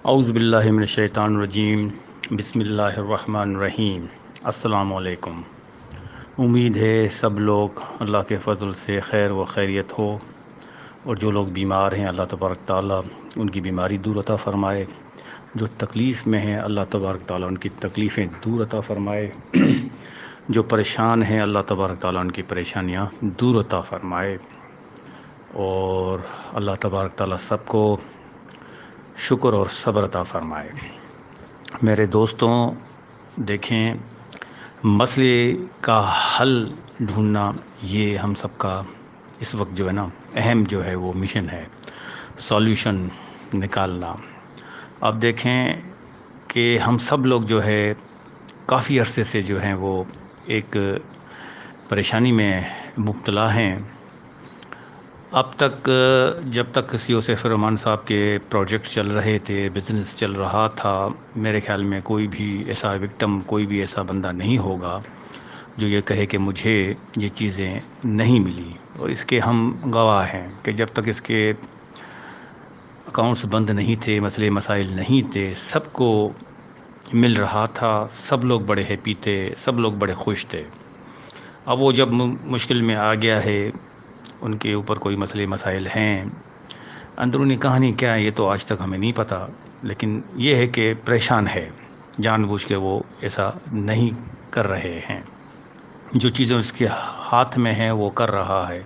اعوذ باللہ من الشیطان الرجیم، بسم اللہ الرحمن الرحیم۔ السلام علیکم۔ امید ہے سب لوگ اللہ کے فضل سے خیر و خیریت ہو، اور جو لوگ بیمار ہیں اللہ تبارک تعالیٰ ان کی بیماری دور عطا فرمائے، جو تکلیف میں ہیں اللہ تبارک تعالیٰ ان کی تکلیفیں دور عطا فرمائے، جو پریشان ہیں اللہ تبارک تعالیٰ ان کی پریشانیاں دور عطا فرمائے، اور اللہ تبارک تعالیٰ سب کو شکر اور صبر عطا فرمائے۔ میرے دوستوں، دیکھیں، مسئلے کا حل ڈھونڈنا یہ ہم سب کا اس وقت جو ہے نا اہم جو ہے وہ مشن ہے، سالوشن نکالنا۔ اب دیکھیں کہ ہم سب لوگ جو ہے کافی عرصے سے جو ہیں وہ ایک پریشانی میں مبتلا ہیں۔ اب تک جب تک سی او سیف الرحمن صاحب کے پروجیکٹ چل رہے تھے، بزنس چل رہا تھا، میرے خیال میں کوئی بھی ایسا وکٹم، کوئی بھی ایسا بندہ نہیں ہوگا جو یہ کہے کہ مجھے یہ چیزیں نہیں ملی، اور اس کے ہم گواہ ہیں کہ جب تک اس کے اکاؤنٹس بند نہیں تھے، مسئلے مسائل نہیں تھے، سب کو مل رہا تھا، سب لوگ بڑے ہیپی تھے، سب لوگ بڑے خوش تھے۔ اب وہ جب مشکل میں آ گیا ہے، ان کے اوپر کوئی مسئلے مسائل ہیں، اندرونی کہانی کیا ہے یہ تو آج تک ہمیں نہیں پتہ، لیکن یہ ہے کہ پریشان ہے، جان بوجھ کے وہ ایسا نہیں کر رہے ہیں۔ جو چیزیں اس کے ہاتھ میں ہیں وہ کر رہا ہے،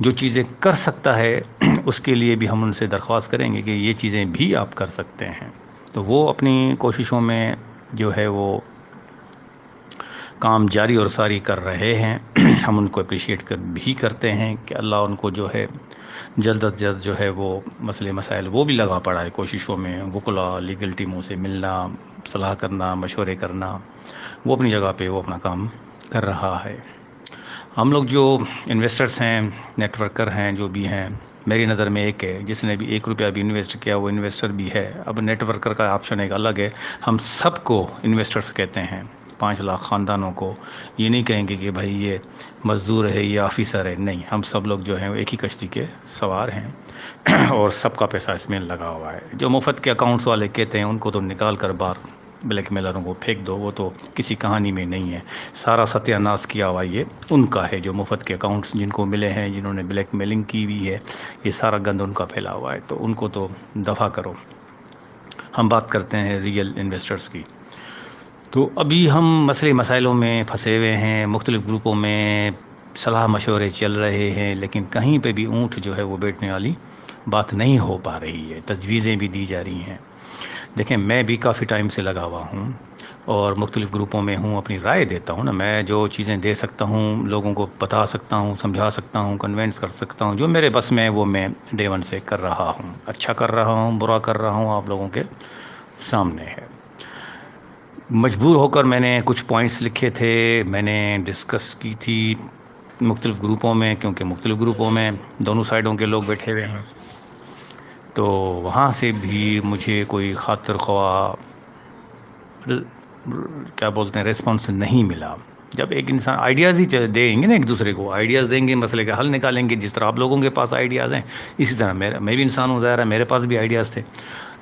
جو چیزیں کر سکتا ہے اس کے لیے بھی ہم ان سے درخواست کریں گے کہ یہ چیزیں بھی آپ کر سکتے ہیں، تو وہ اپنی کوششوں میں جو ہے وہ کام جاری اور ساری کر رہے ہیں۔ ہم ان کو اپریشیٹ بھی کرتے ہیں کہ اللہ ان کو جو ہے جلد از جلد جو ہے وہ مسئلے مسائل وہ بھی لگا پڑا ہے کوششوں میں، وکلا لیگل ٹیموں سے ملنا، صلاح کرنا، مشورے کرنا، وہ اپنی جگہ پہ وہ اپنا کام کر رہا ہے۔ ہم لوگ جو انویسٹرز ہیں، نیٹ ورکر ہیں، جو بھی ہیں، میری نظر میں ایک ہے جس نے بھی 1 روپیہ بھی انویسٹ کیا وہ انویسٹر بھی ہے۔ اب نیٹ ورکر کا آپشن ایک الگ ہے، ہم سب کو انویسٹرز کہتے ہیں، 5 لاکھ خاندانوں کو یہ نہیں کہیں گے کہ بھائی یہ مزدور ہے، یہ آفیسر ہے، نہیں، ہم سب لوگ جو ہیں وہ ایک ہی کشتی کے سوار ہیں اور سب کا پیسہ اس میں لگا ہوا ہے۔ جو مفت کے اکاؤنٹس والے کہتے ہیں ان کو تو نکال کر باہر بلیک میلروں کو پھینک دو، وہ تو کسی کہانی میں نہیں ہے۔ سارا ستیہ ناش کیا ہوا یہ ان کا ہے، جو مفت کے اکاؤنٹس جن کو ملے ہیں، جنہوں نے بلیک میلنگ کی ہوئی ہے، یہ سارا گند ان کا پھیلا ہوا ہے، تو ان کو تو دفع کرو۔ ہم بات کرتے ہیں ریئل انویسٹرز کی۔ تو ابھی ہم مسئلے مسائلوں میں پھنسے ہوئے ہیں، مختلف گروپوں میں صلاح مشورے چل رہے ہیں، لیکن کہیں پہ بھی اونٹ جو ہے وہ بیٹھنے والی بات نہیں ہو پا رہی ہے، تجویزیں بھی دی جا رہی ہیں۔ دیکھیں، میں بھی کافی ٹائم سے لگا ہوا ہوں اور مختلف گروپوں میں ہوں، اپنی رائے دیتا ہوں نا، میں جو چیزیں دے سکتا ہوں، لوگوں کو بتا سکتا ہوں، سمجھا سکتا ہوں، کنونس کر سکتا ہوں، جو میرے بس میں وہ میں ڈے ون سے کر رہا ہوں، اچھا کر رہا ہوں، برا کر رہا ہوں، آپ لوگوں کے سامنے ہے۔ مجبور ہو کر میں نے کچھ پوائنٹس لکھے تھے، میں نے ڈسکس کی تھی مختلف گروپوں میں، کیونکہ مختلف گروپوں میں دونوں سائڈوں کے لوگ بیٹھے ہوئے ہیں، تو وہاں سے بھی مجھے کوئی خاطر خواہ کیا بولتے ہیں ریسپانس نہیں ملا۔ جب ایک انسان آئیڈیاز ہی دیں گے نا، ایک دوسرے کو آئیڈیاز دیں گے، مسئلے کا حل نکالیں گے، جس طرح آپ لوگوں کے پاس آئیڈیاز ہیں اسی طرح میں بھی انسان ہوں، ظاہر ہے میرے پاس بھی آئیڈیاز تھے،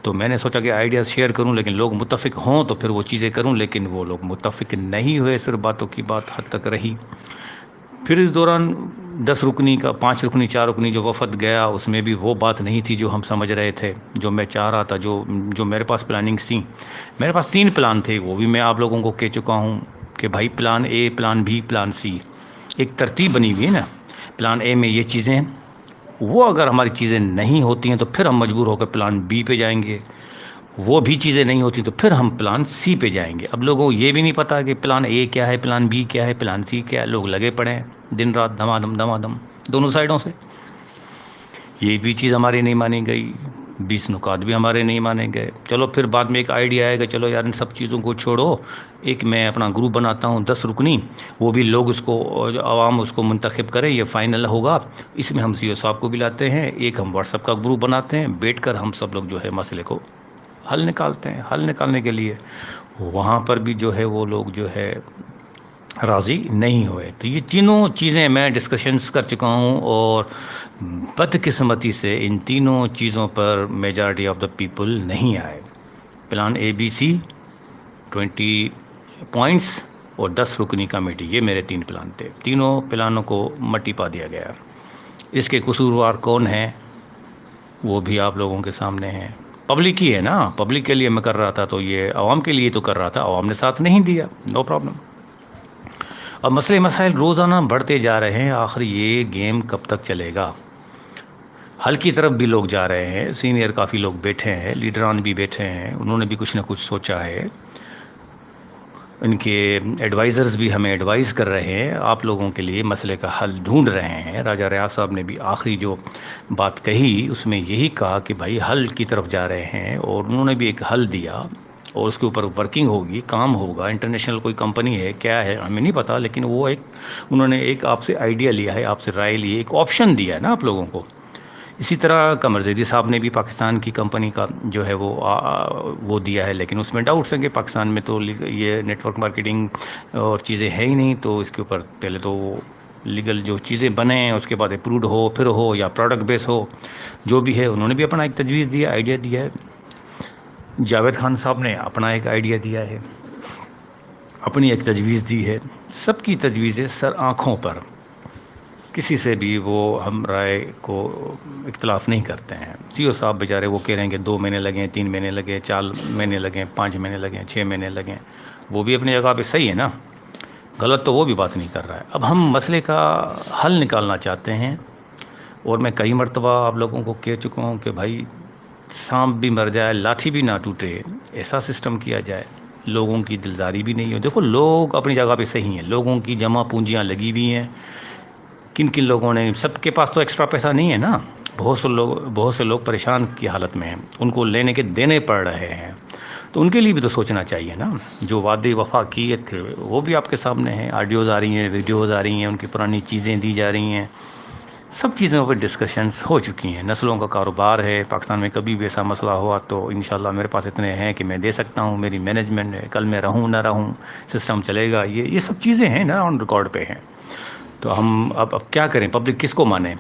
تو میں نے سوچا کہ آئیڈیاز شیئر کروں، لیکن لوگ متفق ہوں تو پھر وہ چیزیں کروں، لیکن وہ لوگ متفق نہیں ہوئے، صرف باتوں کی بات حد تک رہی۔ پھر اس دوران 10 رکنی کا 5 رکنی 4 رکنی جو وفد گیا، اس میں بھی وہ بات نہیں تھی جو ہم سمجھ رہے تھے، جو میں چاہ رہا تھا، جو میرے پاس پلاننگس تھیں۔ میرے پاس 3 پلان تھے، وہ بھی میں آپ لوگوں کو کہہ چکا ہوں کہ بھائی plan a, plan be, plan سی، ایک ترتیب بنی ہوئی ہے نا۔ پلان اے میں یہ چیزیں، وہ اگر ہماری چیزیں نہیں ہوتی ہیں تو پھر ہم مجبور ہو کر پلان بی پہ جائیں گے، وہ بھی چیزیں نہیں ہوتی تو پھر ہم پلان سی پہ جائیں گے۔ اب لوگوں کو یہ بھی نہیں پتا کہ پلان اے کیا ہے، پلان بی کیا ہے، پلان سی کیا ہے، لوگ لگے پڑے ہیں دن رات دھما دم دھما دم دونوں سائڈوں سے۔ یہ بھی چیز ہماری نہیں مانی گئی، 20 نکات بھی ہمارے نہیں مانے گئے۔ چلو پھر بعد میں ایک آئیڈیا آئے گا، چلو یار ان سب چیزوں کو چھوڑو، ایک میں اپنا گروپ بناتا ہوں 10 رکنی، وہ بھی لوگ اس کو، عوام اس کو منتخب کرے، یہ فائنل ہوگا، اس میں ہم سی او صاحب کو بھی لاتے ہیں، ایک ہم واٹس ایپ کا گروپ بناتے ہیں، بیٹھ کر ہم سب لوگ جو ہے مسئلے کو حل نکالتے ہیں۔ حل نکالنے کے لیے وہاں پر بھی جو ہے وہ لوگ جو ہے راضی نہیں ہوئے۔ تو یہ تینوں چیزیں میں ڈسکشنز کر چکا ہوں، اور بدقسمتی سے ان تینوں چیزوں پر میجارٹی آف دا پیپل نہیں آئے۔ پلان اے بی سی 20 پوائنٹس اور 10 رکنی کمیٹی، یہ میرے 3 پلان تھے۔ تینوں پلانوں کو مٹی پا دیا گیا۔ اس کے قصوروار کون ہیں وہ بھی آپ لوگوں کے سامنے ہیں۔ پبلک ہی ہے نا، پبلک کے لیے میں کر رہا تھا تو یہ عوام کے لیے تو کر رہا تھا، عوام نے ساتھ نہیں دیا، نو پرابلم۔ اب مسئلے مسائل روزانہ بڑھتے جا رہے ہیں، آخر یہ گیم کب تک چلے گا؟ حل کی طرف بھی لوگ جا رہے ہیں، سینئر کافی لوگ بیٹھے ہیں، لیڈران بھی بیٹھے ہیں، انہوں نے بھی کچھ نہ کچھ سوچا ہے، ان کے ایڈوائزرز بھی ہمیں ایڈوائز کر رہے ہیں، آپ لوگوں کے لیے مسئلے کا حل ڈھونڈ رہے ہیں۔ راجہ ریاض صاحب نے بھی آخری جو بات کہی اس میں یہی کہا کہ بھائی حل کی طرف جا رہے ہیں، اور انہوں نے بھی ایک حل دیا اور اس کے اوپر ورکنگ ہوگی، کام ہوگا۔ انٹرنیشنل کوئی کمپنی ہے، کیا ہے ہمیں نہیں پتہ، لیکن وہ انہوں نے ایک آپ سے آئیڈیا لیا ہے، آپ سے رائے لی ہے، ایک آپشن دیا ہے نا آپ لوگوں کو۔ اسی طرح قمر زیدی صاحب نے بھی پاکستان کی کمپنی کا جو ہے وہ دیا ہے، لیکن اس میں ڈاؤٹس ہیں کہ پاکستان میں تو یہ نیٹ ورک مارکیٹنگ اور چیزیں ہے ہی نہیں، تو اس کے اوپر پہلے تو وہ لیگل جو چیزیں بنیں اس کے بعد اپروڈ ہو، پھر ہو یا پروڈکٹ بیس ہو، جو بھی ہے۔ انہوں نے بھی اپنا ایک تجویز دیا، آئیڈیا دیا ہے۔ جاوید خان صاحب نے اپنا ایک آئیڈیا دیا ہے، اپنی ایک تجویز دی ہے۔ سب کی تجویزیں سر آنکھوں پر، کسی سے بھی وہ ہم رائے کو اختلاف نہیں کرتے ہیں۔ سی او صاحب بیچارے وہ کہہ رہے ہیں کہ 2 مہینے لگیں، 3 مہینے لگیں، 4 مہینے لگیں، 5 مہینے لگیں، 6 مہینے لگیں، وہ بھی اپنی جگہ پہ صحیح ہے نا، غلط تو وہ بھی بات نہیں کر رہا ہے۔ اب ہم مسئلے کا حل نکالنا چاہتے ہیں، اور میں کئی مرتبہ آپ لوگوں کو کہہ چکا ہوں کہ بھائی سانپ بھی مر جائے لاٹھی بھی نہ ٹوٹے، ایسا سسٹم کیا جائے، لوگوں کی دلداری بھی نہیں ہو۔ دیکھو لوگ اپنی جگہ پہ صحیح ہیں، لوگوں کی جمع پونجیاں لگی ہوئی ہیں، کن کن لوگوں نے، سب کے پاس تو ایکسٹرا پیسہ نہیں ہے نا، بہت سے لوگ پریشان کی حالت میں ہیں، ان کو لینے کے دینے پڑ رہے ہیں، تو ان کے لیے بھی تو سوچنا چاہیے نا۔ جو وعدے وفا کیے تھے وہ بھی آپ کے سامنے ہیں، آڈیوز آ رہی ہیں، ویڈیوز آ رہی ہیں، ان کی پرانی چیزیں دی جا رہی ہیں، سب چیزوں پہ ڈسکشنز ہو چکی ہیں۔ نسلوں کا کاروبار ہے، پاکستان میں کبھی بھی ایسا مسئلہ ہوا تو انشاءاللہ میرے پاس اتنے ہیں کہ میں دے سکتا ہوں، میری مینجمنٹ ہے، کل میں رہوں نہ رہوں سسٹم چلے گا، یہ سب چیزیں ہیں نا، آن ریکارڈ پہ ہیں۔ تو ہم اب کیا کریں، پبلک کس کو مانیں؟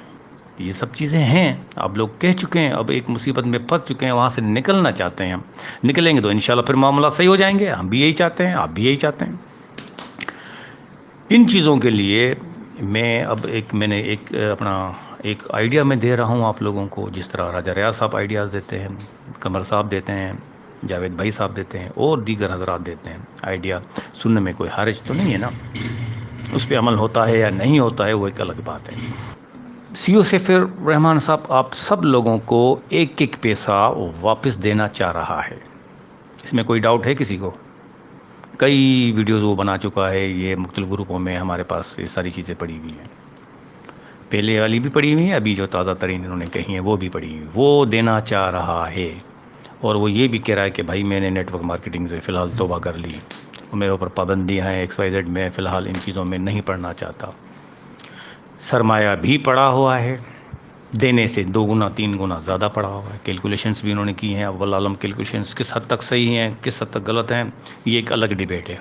یہ سب چیزیں ہیں، اب لوگ کہہ چکے ہیں، اب ایک مصیبت میں پھنس چکے ہیں، وہاں سے نکلنا چاہتے ہیں ہم، نکلیں گے تو انشاءاللہ پھر معاملات صحیح ہو جائیں گے، ہم بھی یہی چاہتے ہیں، آپ بھی یہی چاہتے ہیں۔ ان چیزوں کے لیے میں نے ایک آئیڈیا میں دے رہا ہوں آپ لوگوں کو، جس طرح راجہ ریاض صاحب آئیڈیاز دیتے ہیں، قمر صاحب دیتے ہیں، جاوید بھائی صاحب دیتے ہیں، اور دیگر حضرات دیتے ہیں آئیڈیا۔ سننے میں کوئی حرج تو نہیں ہے نا، اس پہ عمل ہوتا ہے یا نہیں ہوتا ہے وہ ایک الگ بات ہے۔ سی او سیف الرحمان صاحب آپ سب لوگوں کو ایک ایک پیسہ واپس دینا چاہ رہا ہے، اس میں کوئی ڈاؤٹ ہے کسی کو؟ کئی ویڈیوز وہ بنا چکا ہے، یہ مختلف گروپوں میں ہمارے پاس یہ ساری چیزیں پڑی ہوئی ہیں، پہلے والی بھی پڑی ہوئی ہیں، ابھی جو تازہ ترین انہوں نے کہی ہیں وہ بھی پڑی ہوئی ہیں۔ وہ دینا چاہ رہا ہے، اور وہ یہ بھی کہہ رہا ہے کہ بھائی میں نے نیٹ ورک مارکیٹنگ سے فی الحال توبہ کر لی، میرے اوپر پابندیاں ہیں XYZ، میں فی الحال ان چیزوں میں نہیں پڑنا چاہتا۔ سرمایہ بھی پڑا ہوا ہے، دینے سے 2 گنا 3 گنا زیادہ پڑا ہوا ہے، کیلکولیشنز بھی انہوں نے کی ہیں، اول عالم کیلکولیشنز کس حد تک صحیح ہیں، کس حد تک غلط ہیں، یہ ایک الگ ڈیبیٹ ہے،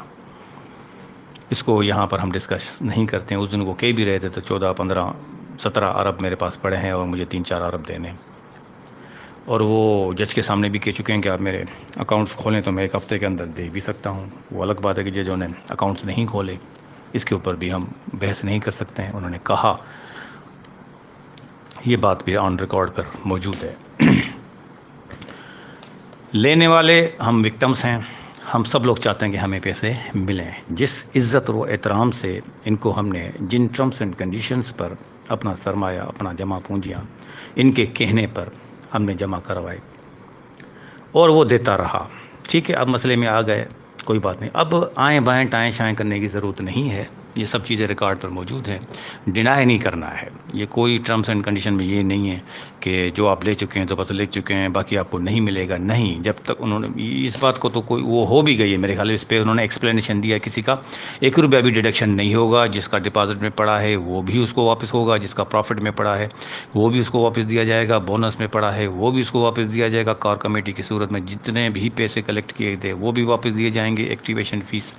اس کو یہاں پر ہم ڈسکس نہیں کرتے ہیں۔ اس دن وہ کہہ بھی رہے تھے تو 14 15 17 ارب میرے پاس پڑے ہیں اور مجھے 3 4 ارب دینے، اور وہ جج کے سامنے بھی کہہ چکے ہیں کہ آپ میرے اکاؤنٹس کھولیں تو میں 1 ہفتے کے اندر دے بھی سکتا ہوں۔ وہ الگ بات ہے کہ ججوں نے اکاؤنٹس نہیں کھولے، اس کے اوپر بھی ہم بحث نہیں کر سکتے ہیں، انہوں نے کہا، یہ بات بھی آن ریکارڈ پر موجود ہے۔ لینے والے ہم وکٹمز ہیں، ہم سب لوگ چاہتے ہیں کہ ہمیں پیسے ملیں، جس عزت و احترام سے ان کو ہم نے جن ٹرمز اینڈ کنڈیشنز پر اپنا سرمایہ، اپنا جمع پونجیاں ان کے کہنے پر ہم نے جمع کروائی، اور وہ دیتا رہا، ٹھیک ہے، اب مسئلے میں آ گئے، کوئی بات نہیں، اب آئیں بائیں ٹائیں شائیں کرنے کی ضرورت نہیں ہے، یہ سب چیزیں ریکارڈ پر موجود ہیں، ڈینائی نہیں کرنا ہے، یہ کوئی ٹرمز اینڈ کنڈیشن میں یہ نہیں ہے کہ جو آپ لے چکے ہیں تو بس لے چکے ہیں، باقی آپ کو نہیں ملے گا، نہیں، جب تک انہوں نے اس بات کو تو کوئی وہ ہو بھی گئی ہے میرے خیال میں، اس پہ انہوں نے ایکسپلینیشن دیا، کسی کا 1 روپیہ بھی ڈیڈکشن نہیں ہوگا، جس کا ڈپازٹ میں پڑا ہے وہ بھی اس کو واپس ہوگا، جس کا پروفٹ میں پڑا ہے وہ بھی اس کو واپس دیا جائے گا، بونس میں پڑا ہے وہ بھی اس کو واپس دیا جائے گا، کار کمیٹی کی صورت میں جتنے بھی پیسے کلیکٹ کیے تھے وہ بھی واپس دیے جائیں گے، ایکٹیویشن فیس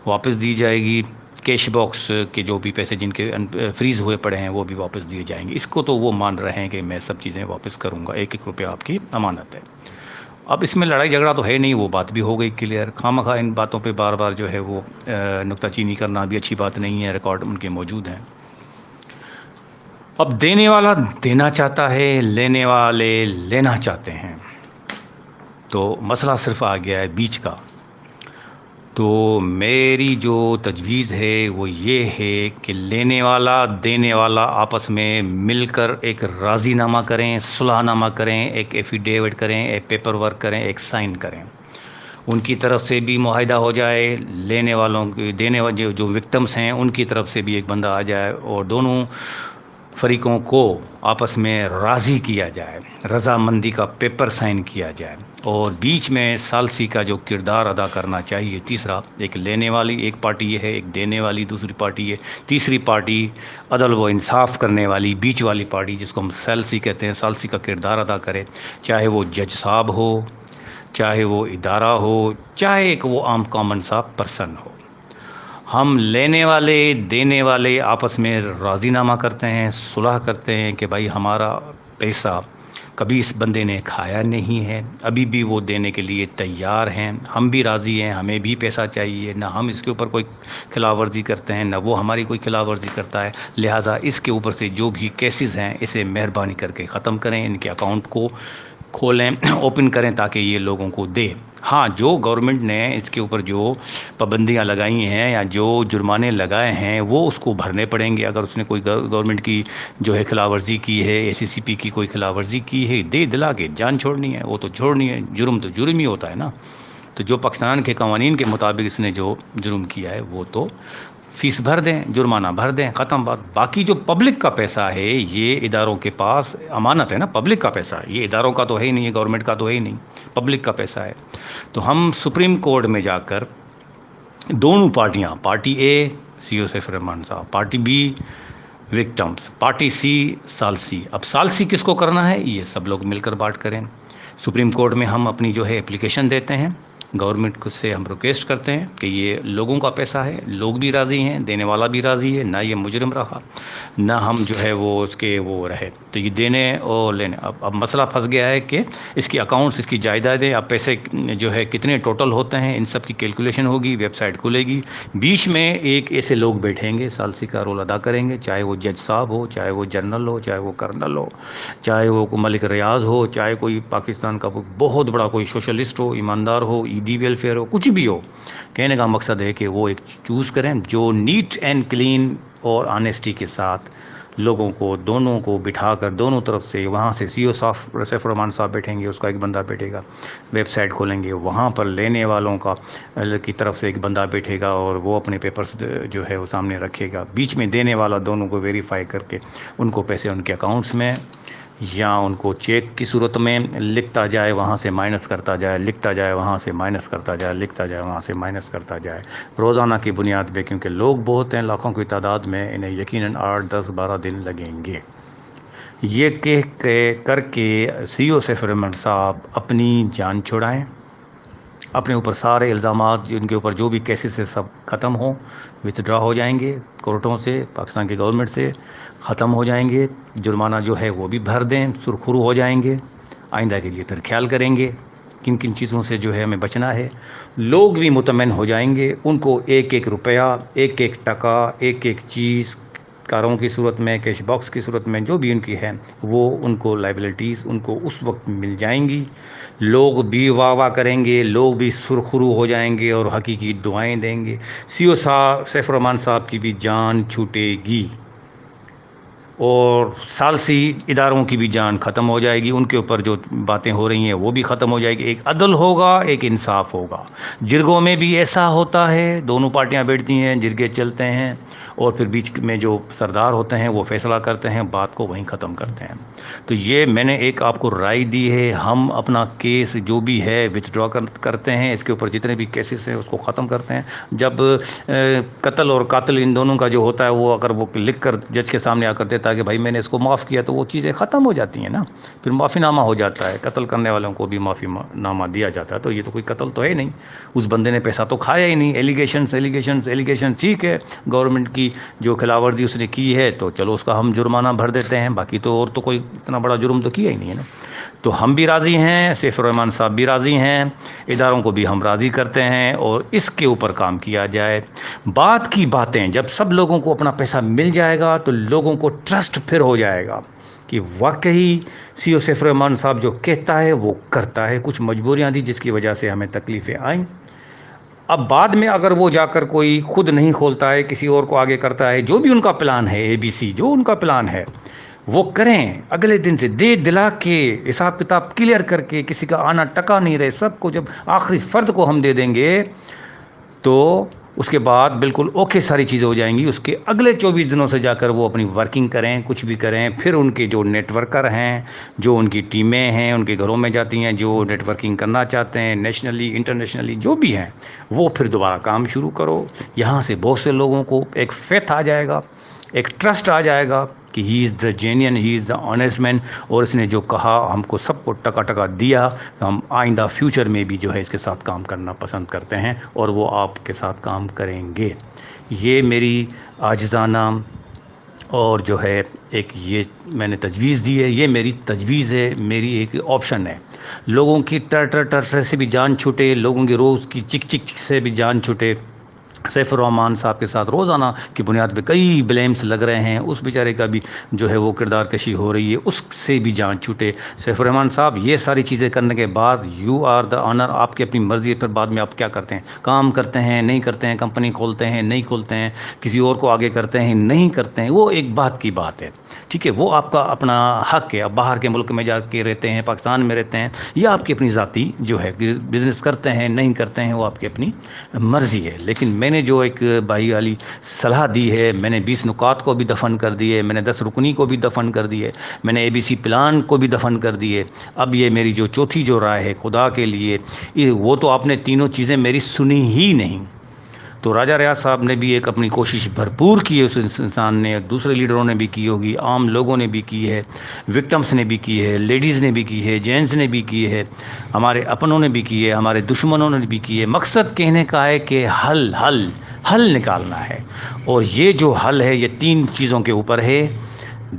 واپس دی جائے گی، کیش باکس کے جو بھی پیسے جن کے فریز ہوئے پڑے ہیں وہ بھی واپس دیے جائیں گے. اس کو تو وہ مان رہے ہیں کہ میں سب چیزیں واپس کروں گا, 1-1 روپیہ آپ کی امانت ہے. اب اس میں لڑائی جھگڑا تو ہے نہیں, وہ بات بھی ہو گئی کلیئر. خواہ ان باتوں پہ بار بار جو ہے وہ نکتہ چینی کرنا بھی اچھی بات نہیں ہے, ریکارڈ ان کے موجود ہیں. اب دینے والا دینا چاہتا ہے, لینے والے لینا چاہتے ہیں, تو مسئلہ صرف آ گیا ہے بیچ کا. تو میری جو تجویز ہے وہ یہ ہے کہ لینے والا دینے والا آپس میں مل کر ایک راضی نامہ کریں, صلح نامہ کریں, ایک ایفیڈیوٹ کریں, ایک پیپر ورک کریں, ایک سائن کریں. ان کی طرف سے بھی معاہدہ ہو جائے, لینے والوں کی دینے والے جو وکٹمس ہیں ان کی طرف سے بھی ایک بندہ آ جائے, اور دونوں فریقوں کو آپس میں راضی کیا جائے, رضامندی کا پیپر سائن کیا جائے. اور بیچ میں ثالثی کا جو کردار ادا کرنا چاہیے, تیسرا, ایک لینے والی ایک پارٹی یہ ہے, ایک دینے والی دوسری پارٹی ہے, تیسری پارٹی عدل و انصاف کرنے والی بیچ والی پارٹی جس کو ہم ثالثی کہتے ہیں, ثالثی کا کردار ادا کرے, چاہے وہ جج صاحب ہو, چاہے وہ ادارہ ہو, چاہے ایک وہ عام کامن سا پرسن ہو. ہم لینے والے دینے والے آپس میں راضی نامہ کرتے ہیں, صلح کرتے ہیں کہ بھائی ہمارا پیسہ کبھی اس بندے نے کھایا نہیں ہے, ابھی بھی وہ دینے کے لیے تیار ہیں, ہم بھی راضی ہیں, ہمیں بھی پیسہ چاہیے, نہ ہم اس کے اوپر کوئی خلاف ورزی کرتے ہیں نہ وہ ہماری کوئی خلاف ورزی کرتا ہے. لہٰذا اس کے اوپر سے جو بھی کیسز ہیں اسے مہربانی کر کے ختم کریں, ان کے اکاؤنٹ کو کھولیں, اوپن کریں تاکہ یہ لوگوں کو دے. ہاں, جو گورنمنٹ نے اس کے اوپر جو پابندیاں لگائی ہیں یا جو جرمانے لگائے ہیں وہ اس کو بھرنے پڑیں گے. اگر اس نے کوئی گورنمنٹ کی جو ہے خلاف ورزی کی ہے, ACCP کی کوئی خلاف ورزی کی ہے, دے دلا کے جان چھوڑنی ہے, وہ تو چھوڑنی ہے. جرم تو جرم ہی ہوتا ہے نا. تو جو پاکستان کے قوانین کے مطابق اس نے جو جرم کیا ہے وہ تو فیس بھر دیں, جرمانہ بھر دیں, ختم بات. باقی جو پبلک کا پیسہ ہے یہ اداروں کے پاس امانت ہے نا, پبلک کا پیسہ, یہ اداروں کا تو ہے ہی نہیں, گورنمنٹ کا تو ہے ہی نہیں, پبلک کا پیسہ ہے. تو ہم سپریم کورٹ میں جا کر دونوں پارٹیاں, پارٹی اے CO سیف الرحمان صاحب, پارٹی بی وکٹمس, پارٹی سی ثالثی. اب ثالثی کس کو کرنا ہے یہ سب لوگ مل کر بات کریں. سپریم کورٹ میں ہم اپنی جو ہے اپلیکیشن دیتے ہیں, گورنمنٹ سے ہم ریکویسٹ کرتے ہیں کہ یہ لوگوں کا پیسہ ہے, لوگ بھی راضی ہیں, دینے والا بھی راضی ہے, نہ یہ مجرم رہا نہ ہم جو ہے وہ اس کے وہ رہے. تو یہ دینے اور لینے, اب مسئلہ پھنس گیا ہے کہ اس کی اکاؤنٹس, اس کی جائیدادیں, اب پیسے جو ہے کتنے ٹوٹل ہوتے ہیں, ان سب کی کیلکولیشن ہوگی, ویب سائٹ کھلے گی. بیچ میں ایک ایسے لوگ بیٹھیں گے, ثالثی کا رول ادا کریں گے, چاہے وہ جج صاحب ہو, چاہے وہ جنرل ہو, چاہے وہ کرنل ہو, چاہے وہ ملک ریاض ہو, چاہے کوئی پاکستان کا بہت بڑا کوئی سوشلسٹ ہو, ایماندار ہو, ED ویلفیئر ہو, کچھ بھی ہو. کہنے کا مقصد ہے کہ وہ ایک چوز کریں جو نیٹ اینڈ کلین اور آنیسٹی کے ساتھ لوگوں کو, دونوں کو بٹھا کر دونوں طرف سے, وہاں سے CO سیف الرحمان صاحب بیٹھیں گے, اس کا ایک بندہ بیٹھے گا, ویب سائٹ کھولیں گے, وہاں پر لینے والوں کا کی طرف سے ایک بندہ بیٹھے گا اور وہ اپنے پیپرز جو ہے وہ سامنے رکھے گا. بیچ میں دینے والا دونوں کو ویریفائی کر کے ان کو پیسے ان کے اکاؤنٹس میں یا ان کو چیک کی صورت میں لکھتا جائے, وہاں سے مائنس کرتا جائے, لکھتا جائے, وہاں سے مائنس کرتا جائے, لکھتا جائے, وہاں سے مائنس کرتا جائے, روزانہ کی بنیاد پہ, کیونکہ لوگ بہت ہیں, لاکھوں کی تعداد میں, انہیں یقیناً 8-10-12 دن لگیں گے. یہ کر کے CO سیف الرحمان صاحب اپنی جان چھڑائیں, اپنے اوپر سارے الزامات جن کے اوپر جو بھی کیسز سے سب ختم ہوں, وتھڈرا ہو جائیں گے کورٹوں سے, پاکستان کی گورنمنٹ سے ختم ہو جائیں گے. جرمانہ جو ہے وہ بھی بھر دیں, سرخرو ہو جائیں گے. آئندہ کے لیے پھر خیال کریں گے کن کن چیزوں سے جو ہے ہمیں بچنا ہے. لوگ بھی مطمئن ہو جائیں گے, ان کو 1-1 روپیہ, 1-1 ٹکا, 1-1 چیز کاروں کی صورت میں, کیش باکس کی صورت میں, جو بھی ان کی ہے وہ ان کو لائبلٹیز ان کو اس وقت مل جائیں گی. لوگ بھی واہ واہ کریں گے, لوگ بھی سرخرو ہو جائیں گے اور حقیقی دعائیں دیں گے. CO سیف الرحمان صاحب کی بھی جان چھوٹے گی اور ثالثی اداروں کی بھی جان ختم ہو جائے گی. ان کے اوپر جو باتیں ہو رہی ہیں وہ بھی ختم ہو جائے گی. ایک عدل ہوگا, ایک انصاف ہوگا. جرگوں میں بھی ایسا ہوتا ہے, دونوں پارٹیاں بیٹھتی ہیں, جرگے چلتے ہیں اور پھر بیچ میں جو سردار ہوتے ہیں وہ فیصلہ کرتے ہیں, بات کو وہیں ختم کرتے ہیں. تو یہ میں نے ایک آپ کو رائے دی ہے. ہم اپنا کیس جو بھی ہے وتھڈرا کرتے ہیں, اس کے اوپر جتنے بھی کیسز ہیں اس کو ختم کرتے ہیں. جب قتل اور قاتل ان دونوں کا جو ہوتا ہے وہ اگر وہ لکھ کر جج کے سامنے آ کر دیتا دیتا ہے کہ بھائی میں نے اس کو معاف کیا، تو وہ چیزیں ختم ہو جاتی ہیں نا، پھر معافی نامہ ہو جاتا ہے، قتل کرنے والوں کو بھی معافی نامہ دیا جاتا ہے. تو یہ تو کوئی قتل تو ہے نہیں، اس بندے نے پیسہ تو کھایا ہی نہیں. ایلیگیشن ٹھیک ہے، گورنمنٹ کی جو خلاف ورزی اس نے کی ہے تو چلو اس کا ہم جرمانہ بھر دیتے ہیں، باقی تو اور تو کوئی اتنا بڑا جرم تو کیا ہی نہیں ہے نا. تو ہم بھی راضی ہیں، سیف الرحمان صاحب بھی راضی ہیں، اداروں کو بھی ہم راضی کرتے ہیں، اور اس کے اوپر کام کیا جائے. بات کی باتیں جب سب لوگوں کو اپنا پیسہ مل جائے گا تو لوگوں کو ٹرسٹ پھر ہو جائے گا کہ واقعی سی او سیف الرحمان صاحب جو کہتا ہے وہ کرتا ہے. کچھ مجبوریاں تھیں جس کی وجہ سے ہمیں تکلیفیں آئیں. اب بعد میں اگر وہ جا کر کوئی خود نہیں کھولتا ہے، کسی اور کو آگے کرتا ہے، جو بھی ان کا پلان ہے ABC جو ان کا پلان ہے وہ کریں. اگلے دن سے دے دلا کے حساب کتاب کلیئر کر کے، کسی کا آنا ٹکا نہیں رہے، سب کو جب آخری فرد کو ہم دے دیں گے تو اس کے بعد بالکل اوکے ساری چیزیں ہو جائیں گی. اس کے اگلے 24 دنوں سے جا کر وہ اپنی ورکنگ کریں، کچھ بھی کریں. پھر ان کے جو نیٹ ورکر ہیں، جو ان کی ٹیمیں ہیں، ان کے گھروں میں جاتی ہیں، جو نیٹ ورکنگ کرنا چاہتے ہیں نیشنلی انٹرنیشنلی جو بھی ہیں، وہ پھر دوبارہ کام شروع کرو. یہاں سے بہت سے لوگوں کو ایک فیتھ آ جائے گا، ایک ٹرسٹ آ جائے گا کہ ہی از دا جینین، ہی از دا آنیسٹ مین، اور اس نے جو کہا ہم کو سب کو ٹکا ٹکا دیا. ہم آئندہ فیوچر میں بھی جو ہے اس کے ساتھ کام کرنا پسند کرتے ہیں، اور وہ آپ کے ساتھ کام کریں گے. یہ میری عاجزانہ اور جو ہے ایک یہ میں نے تجویز دی ہے، یہ میری تجویز ہے، میری ایک آپشن ہے. لوگوں کی ٹر سے بھی جان چھوٹے، لوگوں کی روز کی چک چک سے بھی جان چھوٹے. سیف الرحمان صاحب کے ساتھ روزانہ کی بنیاد پہ کئی بلیمز لگ رہے ہیں، اس بیچارے کا بھی جو ہے وہ کردار کشی ہو رہی ہے، اس سے بھی جان چھوٹے. سیف الرحمان صاحب یہ ساری چیزیں کرنے کے بعد یو آر دا آنر، آپ کی اپنی مرضی ہے. پھر بعد میں آپ کیا کرتے ہیں؟ کام کرتے ہیں نہیں کرتے ہیں، کمپنی کھولتے ہیں نہیں کھولتے ہیں، کسی اور کو آگے کرتے ہیں نہیں کرتے ہیں، وہ ایک بات کی بات ہے. ٹھیک ہے، وہ آپ کا اپنا حق ہے. اب باہر کے ملک میں جا کے رہتے ہیں، پاکستان میں رہتے ہیں، یا آپ کی اپنی ذاتی جو ہے بزنس کرتے ہیں نہیں کرتے ہیں، وہ آپ کی اپنی مرضی ہے. لیکن میں نے جو ایک بھائی والی صلاح دی ہے، میں نے 20 نکات کو بھی دفن کر دیے، میں نے 10 رکنی کو بھی دفن کر دیے، میں نے ABC پلان کو بھی دفن کر دیے. اب یہ میری جو چوتھی جو رائے ہے خدا کے لیے، وہ تو آپ نے تینوں چیزیں میری سنی ہی نہیں. تو راجہ ریاض صاحب نے بھی ایک اپنی کوشش بھرپور کی ہے، اس انسان نے، دوسرے لیڈروں نے بھی کی ہوگی، عام لوگوں نے بھی کی ہے، وکٹمس نے بھی کی ہے، لیڈیز نے بھی کی ہے، جینٹس نے بھی کی ہے، ہمارے اپنوں نے بھی کی ہے، ہمارے دشمنوں نے بھی کی ہے. مقصد کہنے کا ہے کہ حل نکالنا ہے. اور یہ جو حل ہے یہ 3 چیزوں کے اوپر ہے: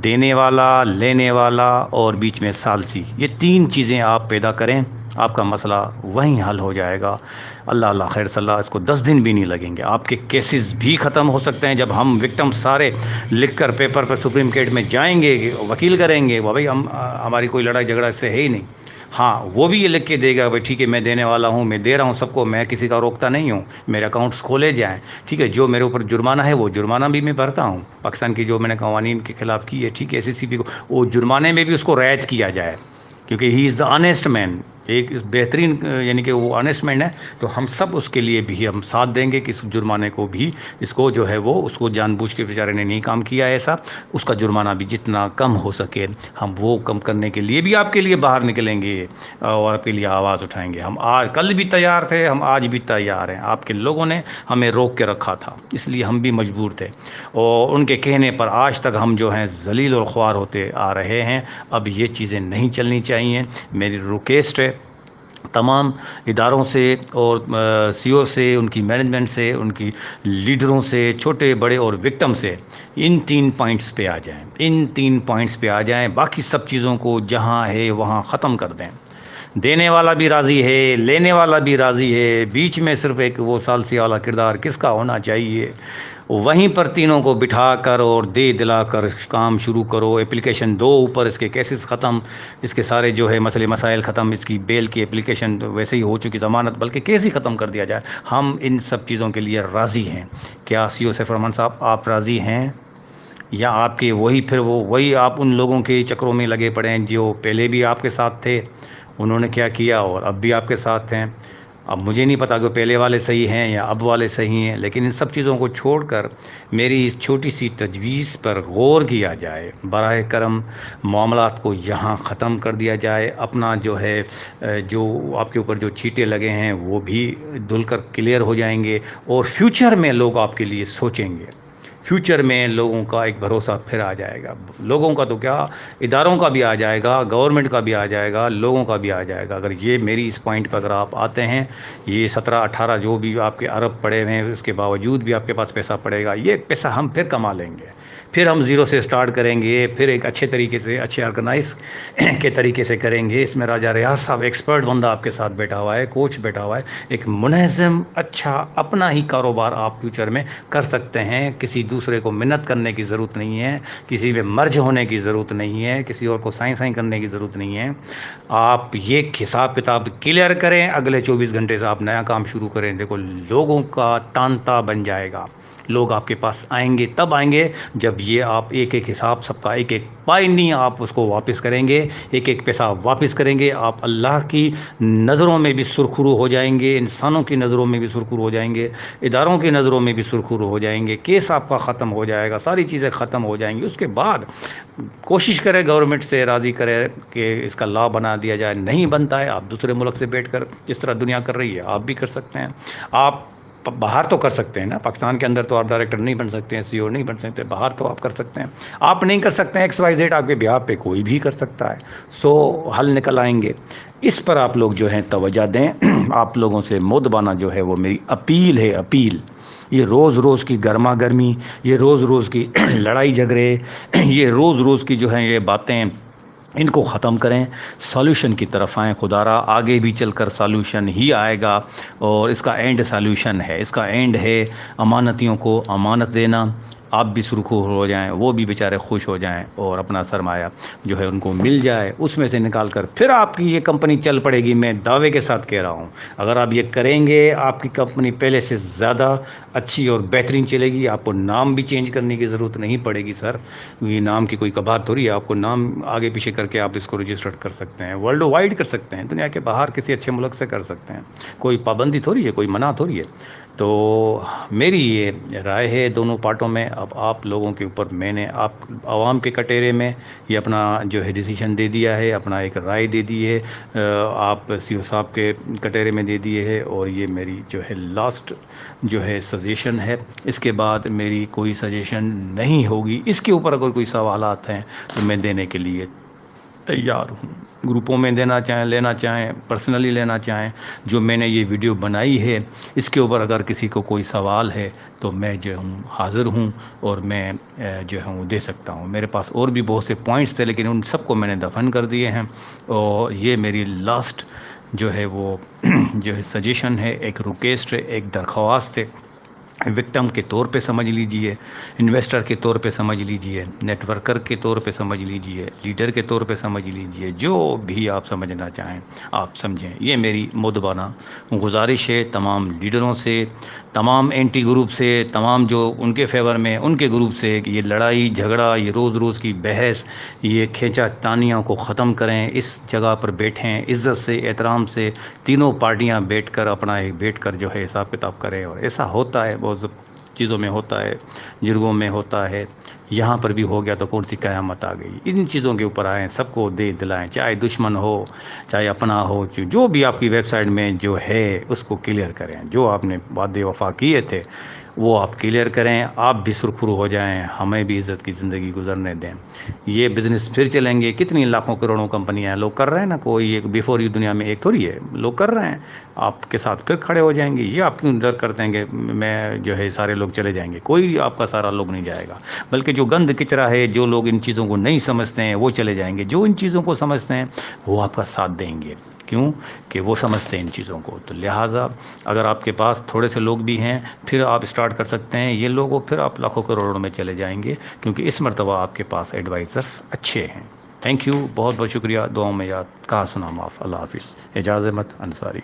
دینے والا، لینے والا، اور بیچ میں ثالثی. یہ 3 چیزیں آپ پیدا کریں، آپ کا مسئلہ وہیں حل ہو جائے گا. اللہ خیر صلی اللہ، اس کو 10 دن بھی نہیں لگیں گے. آپ کے کیسز بھی ختم ہو سکتے ہیں. جب ہم وکٹم سارے لکھ کر پیپر پر سپریم کورٹ میں جائیں گے، وکیل کریں گے، وہ بھائی ہماری کوئی لڑائی جھگڑا اس سے ہے ہی نہیں. ہاں وہ بھی یہ لکھ کے دے گا بھائی ٹھیک ہے میں دینے والا ہوں، میں دے رہا ہوں سب کو، میں کسی کا روکتا نہیں ہوں، میرے اکاؤنٹس کھولے جائیں. ٹھیک ہے، جو میرے اوپر جرمانہ ہے وہ جرمانہ بھی میں بھرتا ہوں. پاکستان کی جو میں نے قوانین کے خلاف کی ہے، ٹھیک ہے، CCP کو وہ جرمانے میں بھی اس کو رعایت کیا جائے، کیونکہ ہی از دا آنیسٹ مین. ایک بہترین یعنی کہ وہ آنیسٹ مین ہے. تو ہم سب اس کے لیے بھی ہم ساتھ دیں گے کہ اس جرمانے کو بھی، اس کو جو ہے وہ اس کو جان بوجھ کے بیچارے نے نہیں کام کیا ایسا، اس کا جرمانہ بھی جتنا کم ہو سکے ہم وہ کم کرنے کے لیے بھی آپ کے لیے باہر نکلیں گے اور آپ کے لیے آواز اٹھائیں گے. ہم آج کل بھی تیار تھے، ہم آج بھی تیار ہیں. آپ کے لوگوں نے ہمیں روک کے رکھا تھا، اس لیے ہم بھی مجبور تھے، اور ان کے کہنے پر آج تک ہم جو ہیں ذلیل اور خوار ہوتے آ رہے ہیں. اب یہ چیزیں نہیں چلنی چاہیے. میری ریکویسٹ ہے تمام اداروں سے اور CO سے، ان کی مینجمنٹ سے، ان کی لیڈروں سے، چھوٹے بڑے اور وکٹم سے، ان 3 پوائنٹس پہ آ جائیں، ان 3 پوائنٹس پہ آ جائیں. باقی سب چیزوں کو جہاں ہے وہاں ختم کر دیں. دینے والا بھی راضی ہے، لینے والا بھی راضی ہے، بیچ میں صرف ایک وہ ثالثی والا کردار کس کا ہونا چاہیے، وہیں پر تینوں کو بٹھا کر اور دے دلا کر کام شروع کرو. اپلیکیشن دو اوپر، اس کے کیسز ختم، اس کے سارے جو ہے مسئلے مسائل ختم، اس کی بیل کی اپلیکیشن ویسے ہی ہو چکی، ضمانت بلکہ کیس ہی ختم کر دیا جائے. ہم ان سب چیزوں کے لیے راضی ہیں. کیا CO سیف الرحمان صاحب آپ راضی ہیں؟ یا آپ کے وہی پھر وہی آپ ان لوگوں کے چکروں میں لگے پڑے ہیں جو پہلے بھی آپ کے ساتھ تھے، انہوں نے کیا کیا اور اب بھی آپ کے ساتھ ہیں؟ اب مجھے نہیں پتا کہ پہلے والے صحیح ہیں یا اب والے صحیح ہیں، لیکن ان سب چیزوں کو چھوڑ کر میری اس چھوٹی سی تجویز پر غور کیا جائے. براہ کرم معاملات کو یہاں ختم کر دیا جائے. اپنا جو ہے جو آپ کے اوپر جو چیٹے لگے ہیں وہ بھی دھل کر کلیئر ہو جائیں گے، اور فیوچر میں لوگ آپ کے لیے سوچیں گے. فیوچر میں لوگوں کا ایک بھروسہ پھر آ جائے گا. لوگوں کا تو کیا، اداروں کا بھی آ جائے گا، گورنمنٹ کا بھی آ جائے گا، لوگوں کا بھی آ جائے گا. اگر یہ میری اس پوائنٹ پہ اگر آپ آتے ہیں، یہ 17-18 جو بھی آپ کے ارب پڑے ہوئے ہیں اس کے باوجود بھی آپ کے پاس پیسہ پڑے گا، یہ پیسہ ہم پھر کما لیں گے. پھر ہم زیرو سے سٹارٹ کریں گے، پھر ایک اچھے طریقے سے، اچھے آرگنائز کے طریقے سے کریں گے. اس میں راجہ ریاض صاحب ایکسپرٹ بندہ آپ کے ساتھ بیٹھا ہوا ہے، کوچ بیٹھا ہوا ہے. ایک منظم اچھا اپنا ہی کاروبار آپ فیوچر میں کر سکتے ہیں. کسی دوسرے کو منت کرنے کی ضرورت نہیں ہے، کسی میں مرج ہونے کی ضرورت نہیں ہے، کسی اور کو سائیں سائیں کرنے کی ضرورت نہیں ہے. آپ یہ حساب کتاب کلیئر کریں، اگلے 24 گھنٹے سے آپ نیا کام شروع کریں. دیکھو لوگوں کا تانتا بن جائے گا. لوگ آپ کے پاس آئیں گے، تب آئیں گے جب یہ آپ ایک ایک حساب، سب کا ایک ایک پائی نہیں آپ اس کو واپس کریں گے، ایک ایک پیسہ واپس کریں گے. آپ اللہ کی نظروں میں بھی سرخرو ہو جائیں گے، انسانوں کی نظروں میں بھی سرخرو ہو جائیں گے، اداروں کی نظروں میں بھی سرخرو ہو جائیں گے. کیس آپ کا ختم ہو جائے گا، ساری چیزیں ختم ہو جائیں گی. اس کے بعد کوشش کرے گورنمنٹ سے راضی کرے کہ اس کا لا بنا دیا جائے. نہیں بنتا ہے، آپ دوسرے ملک سے بیٹھ کر جس طرح دنیا کر رہی ہے آپ بھی کر سکتے ہیں. آپ باہر تو کر سکتے ہیں نا، پاکستان کے اندر تو آپ ڈائریکٹر نہیں بن سکتے ہیں، سی او نہیں بن سکتے. باہر تو آپ کر سکتے ہیں. آپ نہیں کر سکتے ہیں ایکس وائی زیڈ، آپ کے بیہاف پہ کوئی بھی کر سکتا ہے. سو حل نکل آئیں گے. اس پر آپ لوگ جو ہیں توجہ دیں. آپ لوگوں سے مودبانہ جو ہے وہ میری اپیل ہے، اپیل. یہ روز روز کی گرما گرمی، یہ روز روز کی لڑائی جھگڑے، یہ روز روز کی جو ہیں یہ باتیں، ان کو ختم کریں. سالوشن کی طرف آئیں. خدا را آگے بھی چل کر سالوشن ہی آئے گا، اور اس کا اینڈ سالوشن ہے. اس کا اینڈ ہے امانتیوں کو امانت دینا. آپ بھی سرخرو ہو جائیں، وہ بھی بیچارے خوش ہو جائیں، اور اپنا سرمایہ جو ہے ان کو مل جائے. اس میں سے نکال کر پھر آپ کی یہ کمپنی چل پڑے گی. میں دعوے کے ساتھ کہہ رہا ہوں، اگر آپ یہ کریں گے آپ کی کمپنی پہلے سے زیادہ اچھی اور بہترین چلے گی. آپ کو نام بھی چینج کرنے کی ضرورت نہیں پڑے گی. سر یہ نام کی کوئی کبات تھوڑی ہے، آپ کو نام آگے پیچھے کر کے آپ اس کو رجسٹرڈ کر سکتے ہیں. ورلڈ وائڈ کر سکتے ہیں، دنیا کے باہر کسی اچھے ملک سے کر سکتے ہیں. کوئی پابندی تھوڑی ہے، کوئی منع تھوڑی ہے. تو میری یہ رائے ہے دونوں پارٹوں میں. اب آپ لوگوں کے اوپر میں نے آپ عوام کے کٹہرے میں یہ اپنا جو ہے ڈیسیشن دے دیا ہے، اپنا ایک رائے دے دی ہے. آپ سی او صاحب کے کٹہرے میں دے دیے ہے، اور یہ میری جو ہے لاسٹ جو ہے سجیشن ہے. اس کے بعد میری کوئی سجیشن نہیں ہوگی. اس کے اوپر اگر کوئی سوالات ہیں تو میں دینے کے لیے تیار ہوں. گروپوں میں دینا چاہیں، لینا چاہیں، پرسنلی لینا چاہیں. جو میں نے یہ ویڈیو بنائی ہے اس کے اوپر اگر کسی کو کوئی سوال ہے تو میں جو ہوں حاضر ہوں، اور میں جو ہوں دے سکتا ہوں. میرے پاس اور بھی بہت سے پوائنٹس تھے، لیکن ان سب کو میں نے دفن کر دیے ہیں. اور یہ میری لاسٹ جو ہے وہ جو ہے سجیشن ہے، ایک ریکویسٹ ہے، ایک درخواست ہے. وکٹم کے طور پہ سمجھ لیجئے، انویسٹر کے طور پہ سمجھ لیجئے، نیٹ ورکر کے طور پہ سمجھ لیجئے، لیڈر کے طور پہ سمجھ لیجئے. جو بھی آپ سمجھنا چاہیں آپ سمجھیں. یہ میری مودبانہ گزارش ہے تمام لیڈروں سے، تمام اینٹی گروپ سے، تمام جو ان کے فیور میں ان کے گروپ سے، کہ یہ لڑائی جھگڑا، یہ روز روز کی بحث، یہ کھینچا تانیاں کو ختم کریں. اس جگہ پر بیٹھیں عزت سے، احترام سے، تینوں پارٹیاں بیٹھ کر اپنا ایک بیٹھ کر جو ہے حساب کتاب کریں. اور ایسا ہوتا ہے بہت چیزوں میں ہوتا ہے، جرگوں میں ہوتا ہے. یہاں پر بھی ہو گیا تو کون سی قیامت آ گئی. ان چیزوں کے اوپر آئیں، سب کو دے دلائیں، چاہے دشمن ہو چاہے اپنا ہو. جو بھی آپ کی ویب سائٹ میں جو ہے اس کو کلیئر کریں. جو آپ نے وعدے وفا کیے تھے وہ آپ کلیئر کریں. آپ بھی سرخرو ہو جائیں، ہمیں بھی عزت کی زندگی گزرنے دیں. یہ بزنس پھر چلیں گے. کتنی لاکھوں کروڑوں کمپنیاں ہیں، لوگ کر رہے ہیں نا. کوئی ایک بیفور یو دنیا میں ایک تھوڑی ہے، لوگ کر رہے ہیں. آپ کے ساتھ پھر کھڑے ہو جائیں گے. یہ آپ کیوں ڈر کرتے ہیں کہ میں جو ہے سارے لوگ چلے جائیں گے؟ کوئی آپ کا سارا لوگ نہیں جائے گا، بلکہ جو گند کچرا ہے، جو لوگ ان چیزوں کو نہیں سمجھتے ہیں وہ چلے جائیں گے. جو ان چیزوں کو سمجھتے ہیں وہ آپ کا ساتھ دیں گے. کیوں کہ وہ سمجھتے ہیں ان چیزوں کو. تو لہٰذا اگر آپ کے پاس تھوڑے سے لوگ بھی ہیں پھر آپ اسٹارٹ کر سکتے ہیں. یہ لوگوں پھر آپ لاکھوں کروڑوں میں چلے جائیں گے، کیونکہ اس مرتبہ آپ کے پاس ایڈوائزرس اچھے ہیں. تھینک یو، بہت بہت شکریہ. دعاؤں میں یاد. کہا سنا معاف. اللہ حافظ. اعجاز احمد انصاری.